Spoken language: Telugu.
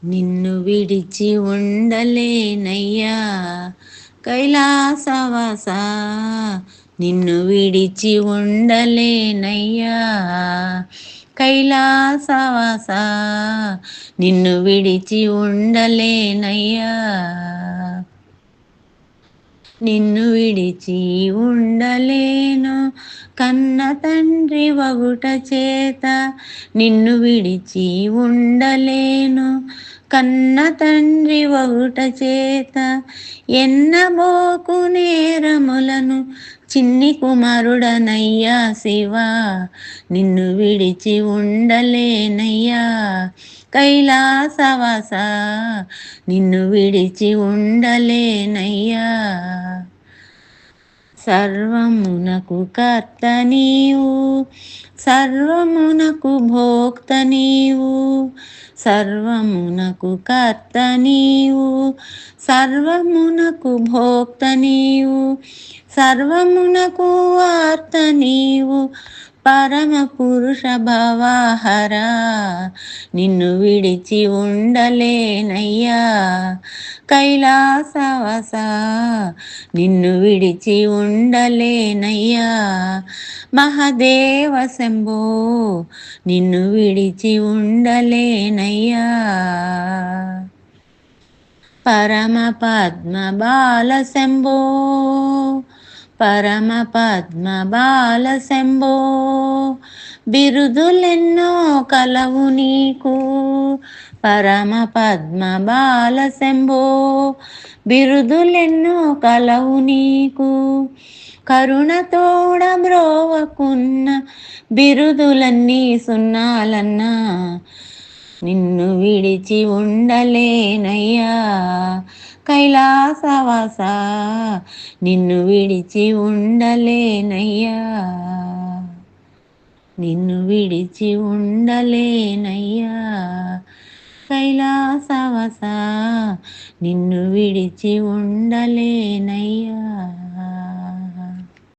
నిన్ను విడిచి ఉండలేనయ్యా కైలాసవాస. నిన్ను విడిచి ఉండలేనయ్యా కైలాసవాస. నిన్ను విడిచి ఉండలేనయ్యా. నిన్ను విడిచి ఉండలేను కన్న తండ్రి వగుట చేత. నిన్ను విడిచి ఉండలేను కన్న తండ్రి వగుట చేత. ఎన్నబోకు నేరములను చిన్ని కుమారుడనయ్యా శివా. నిన్ను విడిచి ఉండలేనయ్యా కైలాసవాస. నిన్ను విడిచి ఉండలేనయ్యా. సర్వమునకు కర్త నీవు, సర్వమునకు భోక్త నీవు. సర్వమునకు కర్త నీవు, సర్వమునకు భోక్త నీవు. సర్వమునకు వార్త నీవు, పరమ పురుష భవహరా. నిన్ను విడిచి ఉండలేనయ్యా కైలాసవాస. నిన్ను విడిచి ఉండలేనయ్యా మహదేవ శంభో. నిన్ను విడిచి ఉండలేనయ్యా. పరమ పద్మ బాల శంభో, పరమ పద్మ బాల శంభో. బిరుదులెన్నో కలవు నీకు, పరమ పద్మ బాల శంభో. బిరుదులెన్నో కలవు నీకు, కరుణతోడ బ్రోవకున్న బిరుదులన్నీ సున్నాలన్నా. నిన్ను విడిచి ఉండలేనయ్యా కైలాసవాస. నిన్ను విడిచి ఉండలేనయ్యా. నిన్ను విడిచి ఉండలేనయ్యా కైలాసవాస. నిన్ను విడిచి ఉండలేనయ్యా.